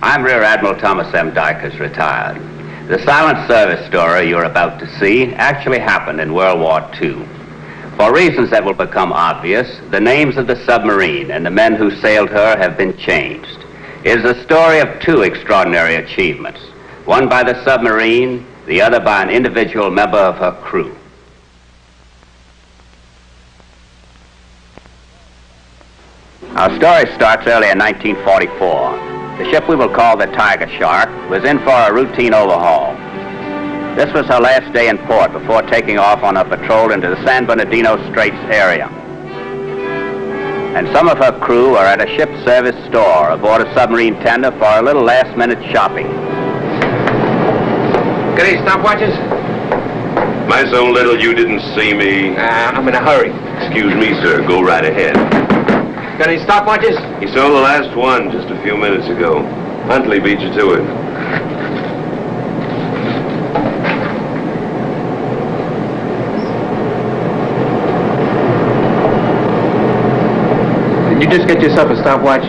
I'm Rear Admiral Thomas M. Dykers, retired. The silent service story you're about to see actually happened in World War II. For reasons that will become obvious, the names of the submarine and the men who sailed her have been changed. It is the story of two extraordinary achievements, one by the submarine, the other by an individual member of her crew. Our story starts early in 1944. The ship we will call the Tigershark was in for a routine overhaul. This was her last day in port before taking off on her patrol into the San Bernardino Straits area. And some of her crew are at a ship service store aboard a submarine tender for a little last-minute shopping. Got any stopwatches? My so little you didn't see me. I'm in a hurry. Excuse me, sir. Go right ahead. Got any stopwatches? He sold the last one just a few minutes ago. Huntley beat you to it. Did you just get yourself a stopwatch?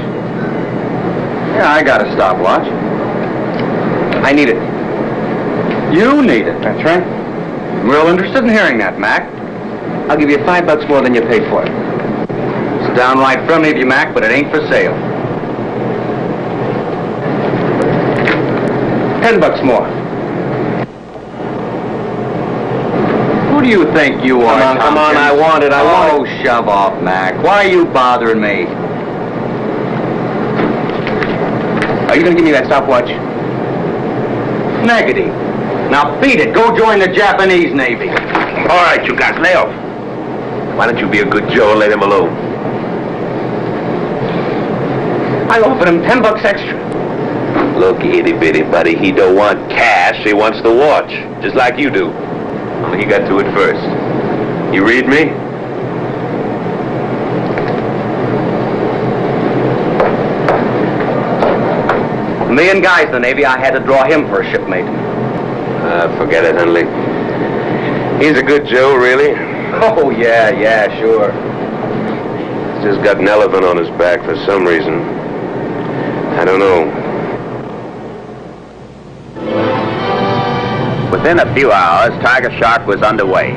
Yeah, I got a stopwatch. I need it. You need it, that's right. I'm real interested in hearing that, Mac. I'll give you $5 more than you paid for it. It's downright friendly of you, Mac, but it ain't for sale. $10 more. Who do you think you are, Come on, I want it, Oh, shove off, Mac. Why are you bothering me? Are you gonna give me that stopwatch? Negative. Now beat it. Go join the Japanese Navy. All right, you guys, lay off. Why don't you be a good Joe and let him alone? I offered him $10 extra. Look, itty-bitty buddy, he don't want cash, he wants the watch. Just like you do. Only he got to it first. You read me? A million guys in the Navy, I had to draw him for a shipmate. Forget it, Huntley. He's a good Joe, really. Oh, yeah, sure. He's just got an elephant on his back for some reason. I don't know. Within a few hours, Tigershark was underway.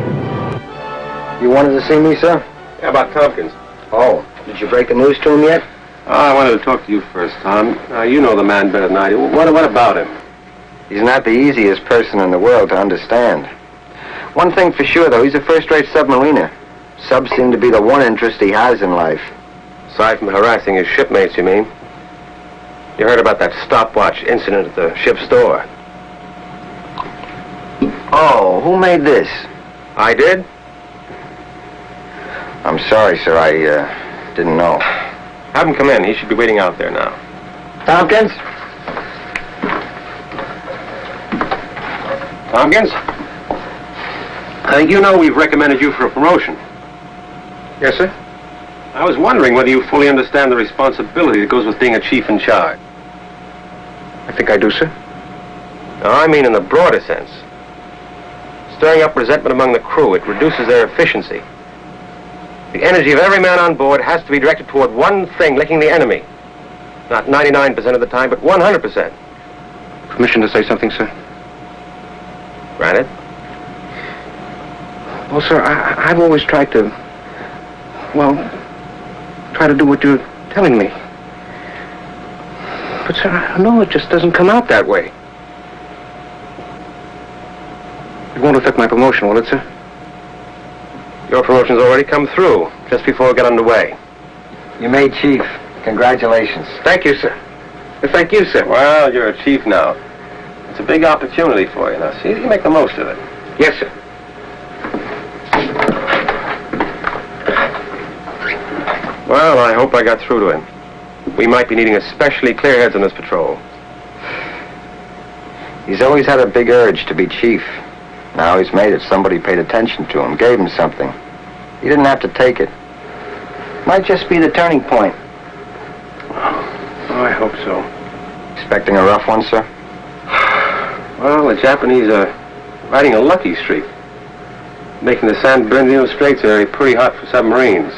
You wanted to see me, sir? How about Tompkins? Oh, did you break the news to him yet? I wanted to talk to you first, Tom. You know the man better than I do. What about him? He's not the easiest person in the world to understand. One thing for sure, though, he's a first-rate submariner. Subs seem to be the one interest he has in life. Aside from harassing his shipmates, you mean? You heard about that stopwatch incident at the ship's store. Oh, who made this? I did? I'm sorry, sir. I didn't know. Have him come in. He should be waiting out there now. Tompkins? Tompkins? I think you know we've recommended you for a promotion. Yes, sir? I was wondering whether you fully understand the responsibility that goes with being a chief in charge. I think I do, sir. Now, I mean in the broader sense. Stirring up resentment among the crew, it reduces their efficiency. The energy of every man on board has to be directed toward one thing, licking the enemy. Not 99% of the time, but 100%. Permission to say something, sir? Granted. Well, sir, I've always tried to, try to do what you're telling me. But, sir, I know it just doesn't come out that way. It won't affect my promotion, will it, sir? Your promotion's already come through, just before we get underway. You made chief. Congratulations. Thank you, sir. Thank you, sir. Well, you're a chief now. It's a big opportunity for you. Now, see if you can make the most of it. Yes, sir. Well, I hope I got through to him. We might be needing especially clear heads on this patrol. He's always had a big urge to be chief. Now he's made it. Somebody paid attention to him, gave him something. He didn't have to take it. Might just be the turning point. Oh, I hope so. Expecting a rough one, sir? Well, the Japanese are riding a lucky streak, making the San Bernardino Straits area pretty hot for submarines.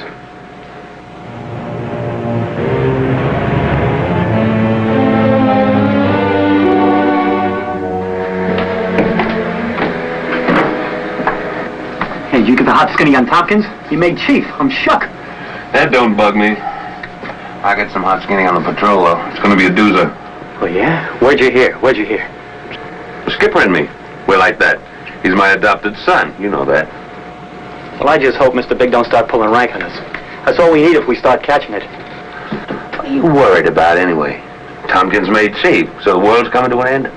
hot skinny on Tompkins? He made chief. I'm shook. That don't bug me. I got some hot skinny on the patrol, though. It's gonna be a doozer. Oh, yeah? Where'd you hear? The skipper and me. We're like that. He's my adopted son. You know that. Well, I just hope Mr. Big don't start pulling rank on us. That's all we need if we start catching it. What are you worried about, anyway? Tompkins made chief, so the world's coming to an end?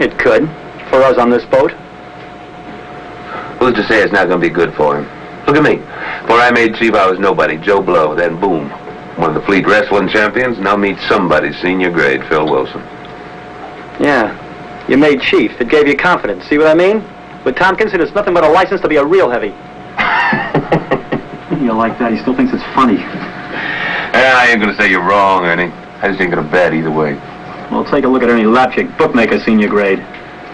It could. For us on this boat. Who's to say it's not gonna be good for him? Look at me. Before I made chief, I was nobody. Joe Blow. Then, boom. One of the fleet wrestling champions. Now meet somebody senior grade, Phil Wilson. Yeah. You made chief. It gave you confidence. See what I mean? With Tompkins, it's nothing but a license to be a real heavy. You like that? He still thinks it's funny. Yeah, I ain't gonna say you're wrong, Ernie. I just ain't gonna bet either way. Well, take a look at Ernie Lapchick, bookmaker, senior grade.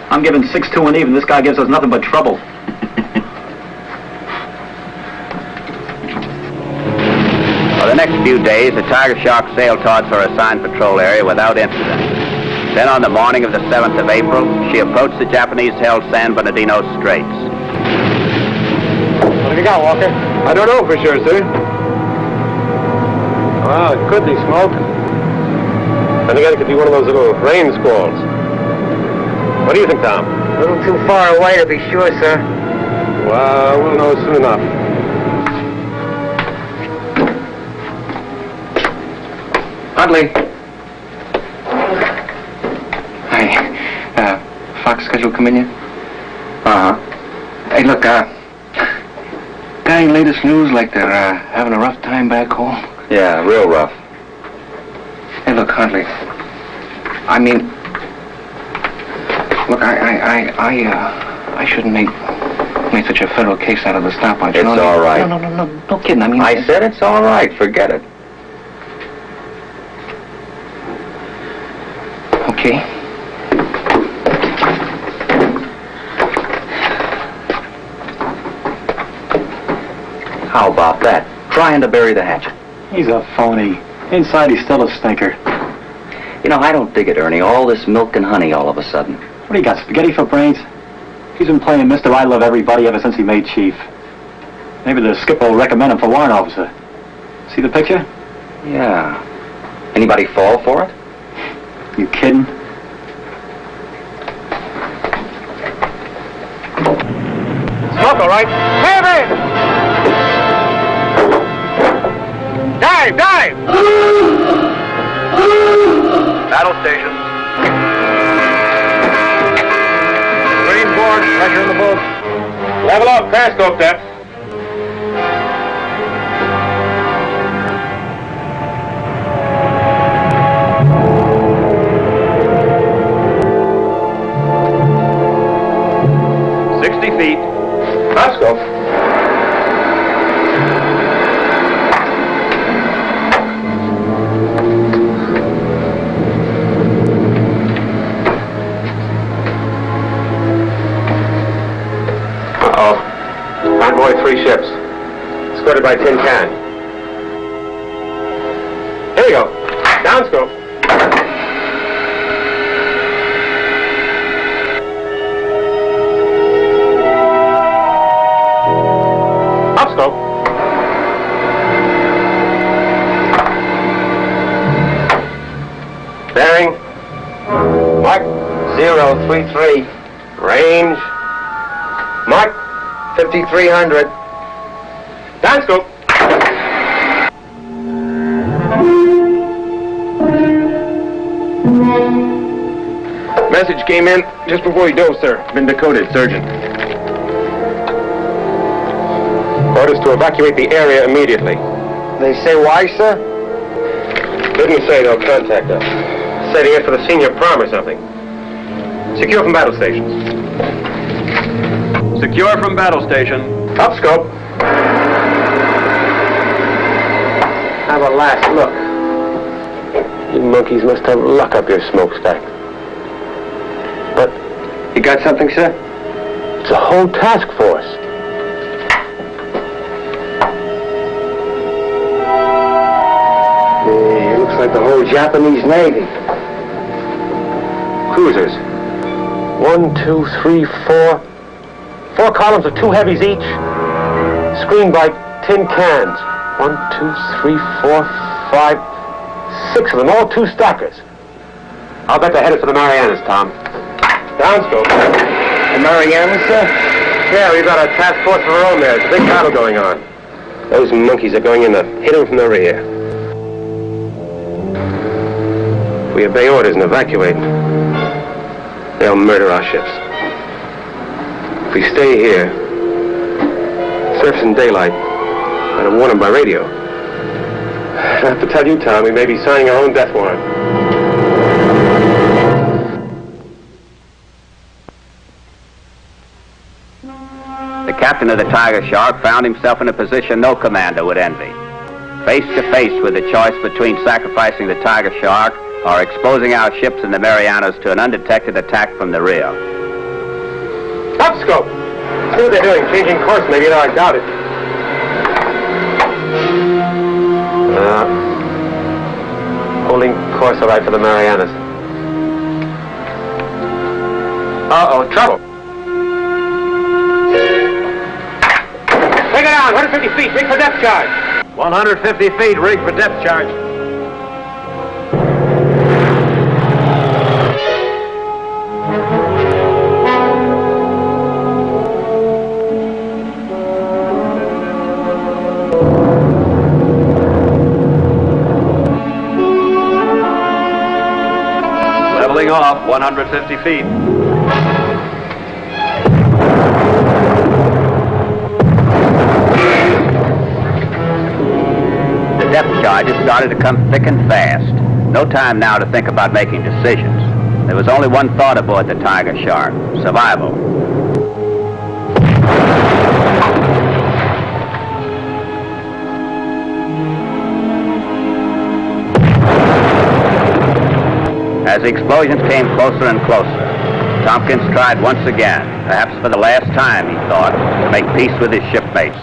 I'm giving 6-2 and even. This guy gives us nothing but trouble. For the next few days, the Tigershark sailed towards her assigned patrol area without incident. Then on the morning of the 7th of April, she approached the Japanese-held San Bernardino Straits. What have you got, Walker? I don't know for sure, sir. Well, it could be smoke. And again, it could be one of those little rain squalls. What do you think, Tom? A little too far away to be sure, sir. Well, we'll know soon enough. Huntley. Hi. Fox schedule come in yet? Uh-huh. Hey, look, got any latest news like they're having a rough time back home? Yeah, real rough. Hey, look, Huntley. I mean, look, I shouldn't make such a federal case out of the stopwatch. It's all right. No kidding. I mean, I said it's all right. Forget it. Okay. How about that? Trying to bury the hatchet. He's a phony. Inside, he's still a stinker. You know, I don't dig it, Ernie. All this milk and honey all of a sudden. What do you got, spaghetti for brains? He's been playing Mr. I Love Everybody ever since he made chief. Maybe the skipper will recommend him for warrant officer. See the picture? Yeah. Anybody fall for it? You kidding? Smoke, all right? Have it! Dive! Battle stations. Marine board, pressure in the boat. Level up, periscope depth. Let's go. Uh-oh. Convoy 3 ships. Escorted by Tin Can. Here we go. Downscope. Upscope. Bearing. Mark 033. Range. Mark 5300. Downscope. Message came in just before you dove, sir. Been decoded, Surgeon. Orders to evacuate the area immediately. They say why, sir? Didn't say they'll contact us. Said he is for the senior prom or something. Secure from battle stations. Secure from battle station. Upscope. Have a last look. You monkeys must have luck up your smokestack. But You got something, sir? it's a whole task force. It looks like the whole Japanese Navy. Cruisers. 1, 2, 3, 4. 4 columns of 2 heavies each. screened by tin cans. 1, 2, 3, 4, 5, 6 of them, all 2 stackers. I'll bet they're headed for the Marianas, Tom. Downscope. The Marianas, sir? Yeah, we've got a task force of our own there. It's a big battle going on. Those monkeys are going in to hit them from the rear. If we obey orders and evacuate, they'll murder our ships. If we stay here, surface in daylight, I'd have warned them by radio. I have to tell you, Tom, we may be signing our own death warrant. The captain of the Tigershark found himself in a position no commander would envy. Face to face with the choice between sacrificing the Tigershark or exposing our ships in the Marianas to an undetected attack from the rear. Upscope! See what they're doing, changing course maybe, though I doubt it. Holding course all right for the Marianas. Uh-oh, trouble. Take it down, 150 feet, rig for depth charge. 150 feet, rig for depth charge. Leveling off, 150 feet. The depth charges started to come thick and fast. No time now to think about making decisions. There was only one thought aboard the Tigershark: survival. As the explosions came closer and closer, Tompkins tried once again, perhaps for the last time, he thought, to make peace with his shipmates.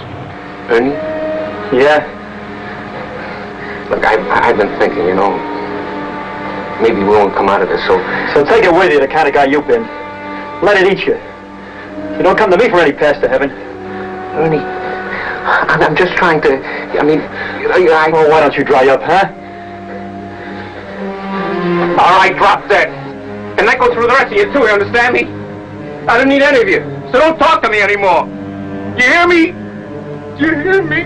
Ernie? Yeah? Look, I've been thinking, you know, maybe we won't come out of this, so take it with you, the kind of guy you've been. Let it eat you. You don't come to me for any path to heaven. Ernie, I'm just trying to, I mean, Well, why don't you dry up, huh? All right, drop dead. And that goes for the rest of you, too, you understand me? I don't need any of you, so don't talk to me anymore. You hear me? Do you hear me?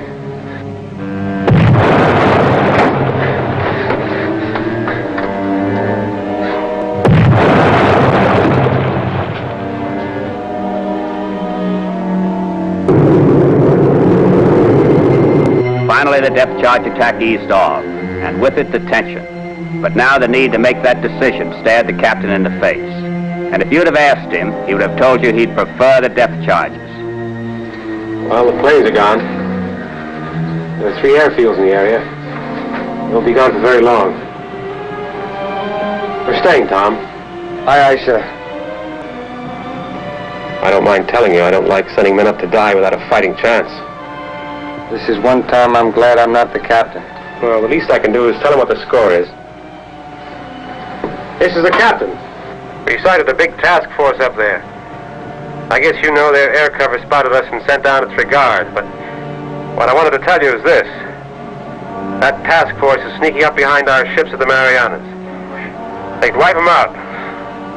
Finally, the depth charge attack eased off, and with it the tension. But now the need to make that decision stared the captain in the face. And if you'd have asked him, he would have told you he'd prefer the depth charges. Well, the planes are gone. There are 3 airfields in the area. They'll be gone for very long. We're staying, Tom. Aye, aye, sir. I don't mind telling you, I don't like sending men up to die without a fighting chance. This is one time I'm glad I'm not the captain. Well, the least I can do is tell him what the score is. This is the captain. We sighted a big task force up there. I guess you know their air cover spotted us and sent down its regard, but what I wanted to tell you is this. That task force is sneaking up behind our ships at the Marianas. They'd wipe them out,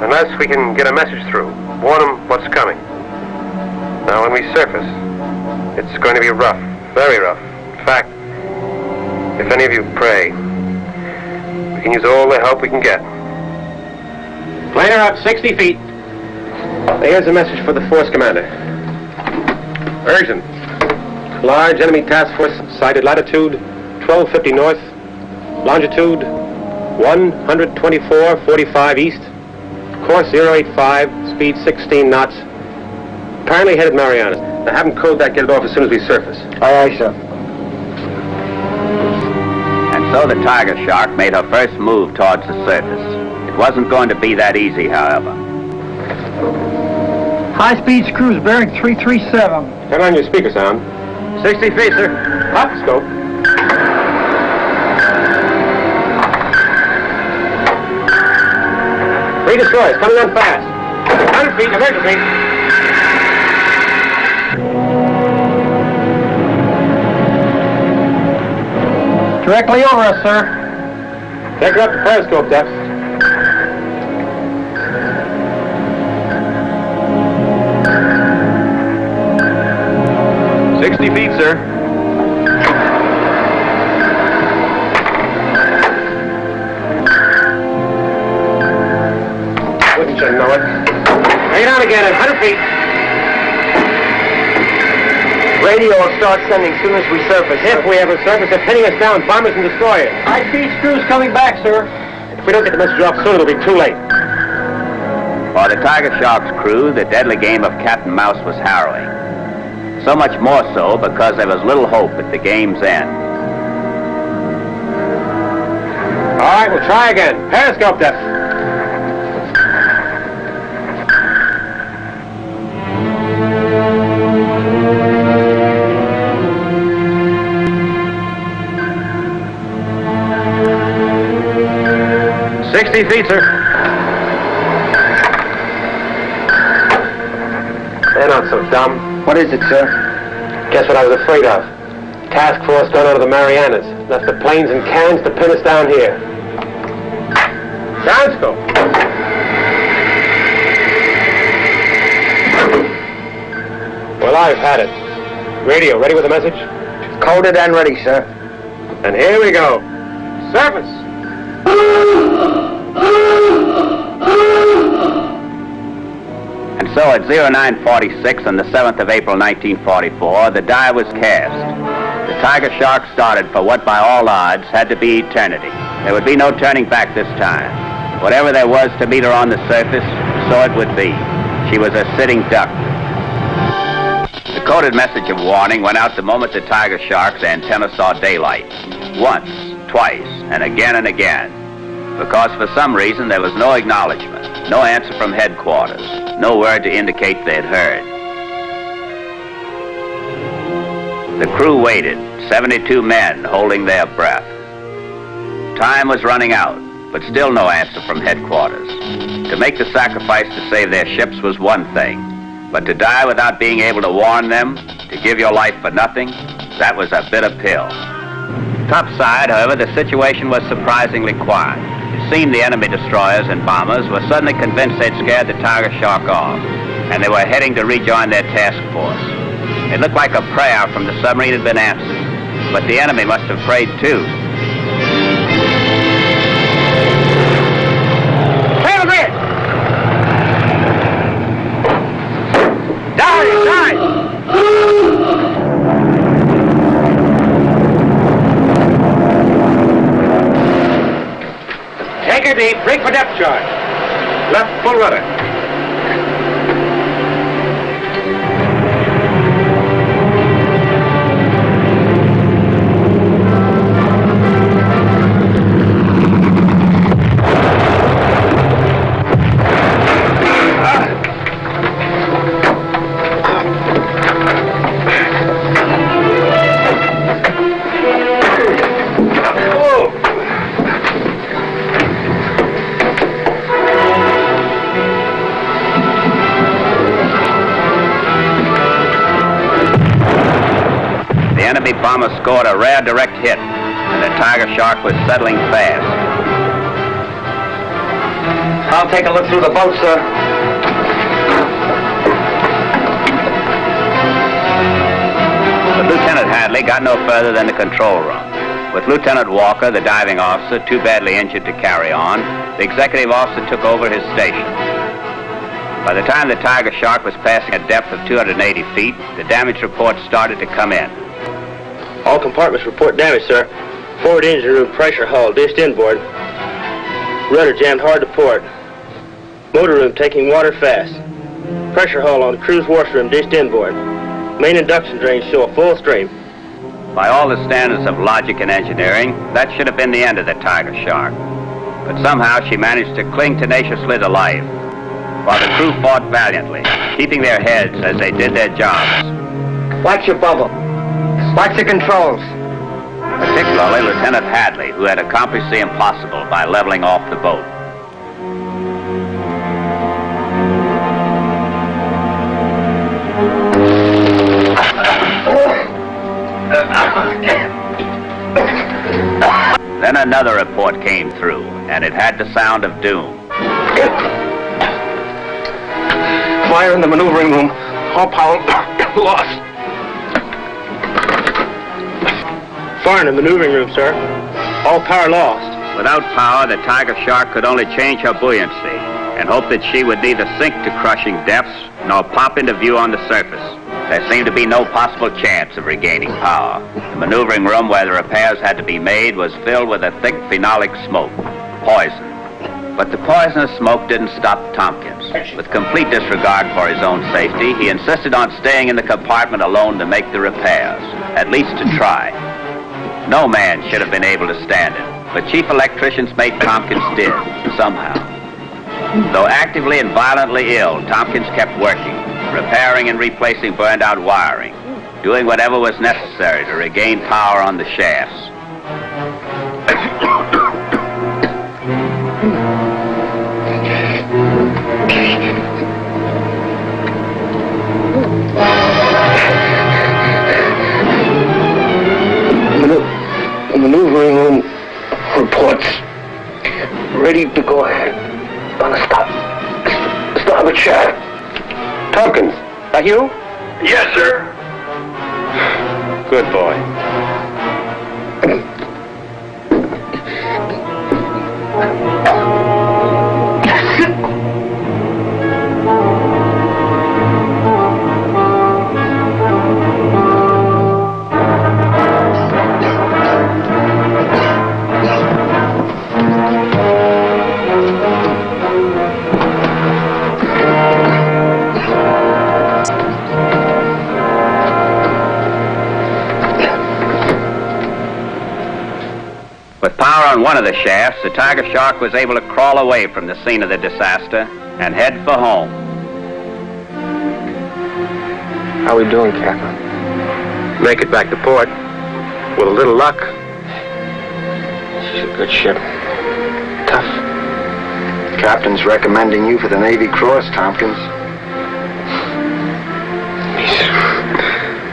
unless we can get a message through, warn them what's coming. Now, when we surface, it's going to be rough, very rough. In fact, if any of you pray, we can use all the help we can get. Plane her up 60 feet. Here's a message for the force commander. Urgent. Large enemy task force sighted latitude 1250 north, longitude 124.45 east, course 085, speed 16 knots. Apparently headed Marianas. Now have them code that, get it off as soon as we surface. Aye, aye, sir. And so the Tigershark made her first move towards the surface. It wasn't going to be that easy, however. High-speed cruise bearing 337. Turn on your speaker sound. 60 feet, sir. Up, scope. Three destroyers coming on fast. 100 feet, emergency. Directly over us, sir. Take her up to periscope depth. Feet, sir. Wouldn't you know it? Bring it on again at 100 feet. Radio will start sending soon as we surface. If we ever surface, they're pinning us down, bombers and destroyers. High-speed screws coming back, sir. If we don't get the message off soon, it'll be too late. For the Tigershark's crew, the deadly game of cat and mouse was harrowing. So much more so because there was little hope at the game's end. All right, we'll try again. Periscope depth. Feet, sir. They're not so dumb. What is it, sir? Guess what I was afraid of? Task force gone out of the Marianas. Left the planes and cans to pin us down here. Ground scope. Well, I've had it. Radio, ready with the message? Coded and ready, sir. And here we go. Surface. And so at 0946 on the 7th of April 1944, the die was cast. The Tigershark started for what by all odds had to be eternity. There would be no turning back this time. Whatever there was to meet her on the surface, so it would be. She was a sitting duck. The coded message of warning went out the moment the Tigershark's antenna saw daylight. Once, twice, and again, because for some reason there was no acknowledgement, no answer from headquarters, no word to indicate they'd heard. The crew waited, 72 men holding their breath. Time was running out, but still no answer from headquarters. To make the sacrifice to save their ships was one thing, but to die without being able to warn them, to give your life for nothing, that was a bitter pill. Topside, however, the situation was surprisingly quiet. It seemed the enemy destroyers and bombers were suddenly convinced they'd scared the Tigershark off, and they were heading to rejoin their task force. It looked like a prayer from the submarine had been answered, but the enemy must have prayed too. Clear the grid! Down inside! Take her deep, brake for depth charge. Left full rudder. Bomber scored a rare direct hit, and the Tigershark was settling fast. I'll take a look through the boat, sir. But Lieutenant Hadley got no further than the control room. With Lieutenant Walker, the diving officer, too badly injured to carry on, the executive officer took over his station. By the time the Tigershark was passing a depth of 280 feet, the damage reports started to come in. All compartments report damage, sir. Forward engine room pressure hull dished inboard. Rudder jammed hard to port. Motor room taking water fast. Pressure hull on crew's washroom dished inboard. Main induction drains show a full stream. By all the standards of logic and engineering, that should have been the end of the Tigershark. But somehow she managed to cling tenaciously to life, while the crew fought valiantly, keeping their heads as they did their jobs. Watch your bubble. Watch the controls. Particularly Lieutenant Hadley, who had accomplished the impossible by leveling off the boat. Then another report came through, and it had the sound of doom. Fire in the maneuvering room. All power lost. Fire in the maneuvering room, sir. All power lost. Without power, the Tigershark could only change her buoyancy and hope that she would neither sink to crushing depths nor pop into view on the surface. There seemed to be no possible chance of regaining power. The maneuvering room where the repairs had to be made was filled with a thick phenolic smoke, poison. But the poisonous smoke didn't stop Tompkins. With complete disregard for his own safety, he insisted on staying in the compartment alone to make the repairs, at least to try. No man should have been able to stand it, but Chief Electrician's mate Tompkins did, somehow. Though actively and violently ill, Tompkins kept working, repairing and replacing burned-out wiring, doing whatever was necessary to regain power on the shafts. The maneuvering room reports ready to go ahead on a starboard shaft. Tompkins, are you? Yes, sir. Good boy. With power on one of the shafts, the Tigershark was able to crawl away from the scene of the disaster and head for home. How we doing, Captain? Make it back to port. With a little luck. She's a good ship. Tough. Captain's recommending you for the Navy Cross, Tompkins.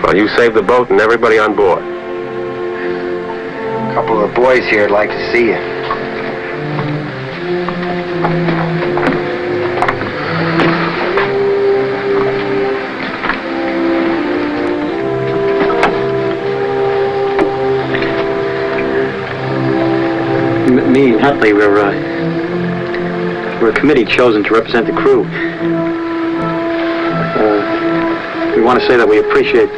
Well, you saved the boat and everybody on board. A couple of the boys here would like to see you. Me and Huntley, we're a committee chosen to represent the crew. We want to say that we appreciate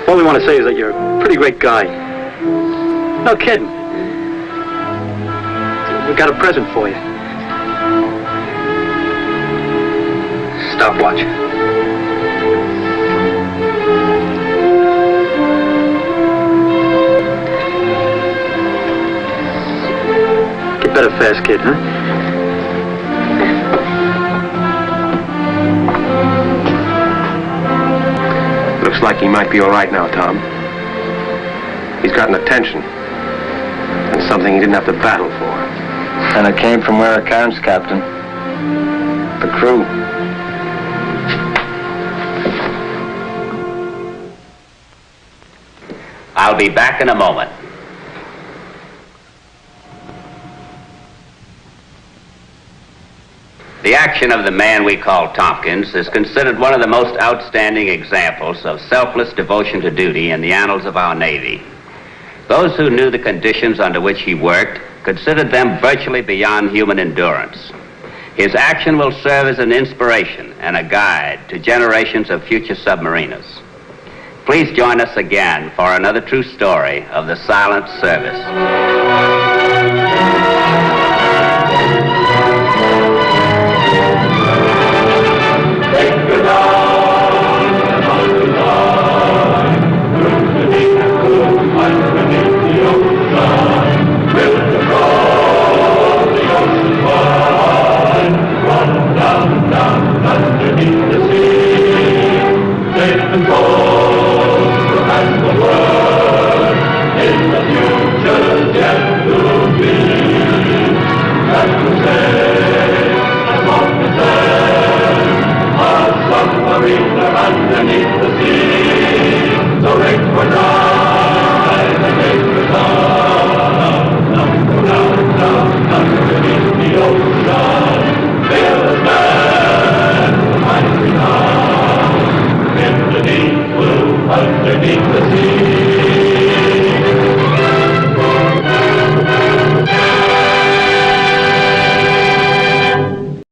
all we want to say is that you're a pretty great guy. No kidding. We got a present for you. Stopwatch. Get better fast, kid, huh? Looks like he might be all right now, Tom. He's gotten attention. And something he didn't have to battle for. And it came from where it counts, Captain. The crew. I'll be back in a moment. The action of the man we call Tompkins is considered one of the most outstanding examples of selfless devotion to duty in the annals of our Navy. Those who knew the conditions under which he worked considered them virtually beyond human endurance. His action will serve as an inspiration and a guide to generations of future submariners. Please join us again for another true story of the silent service.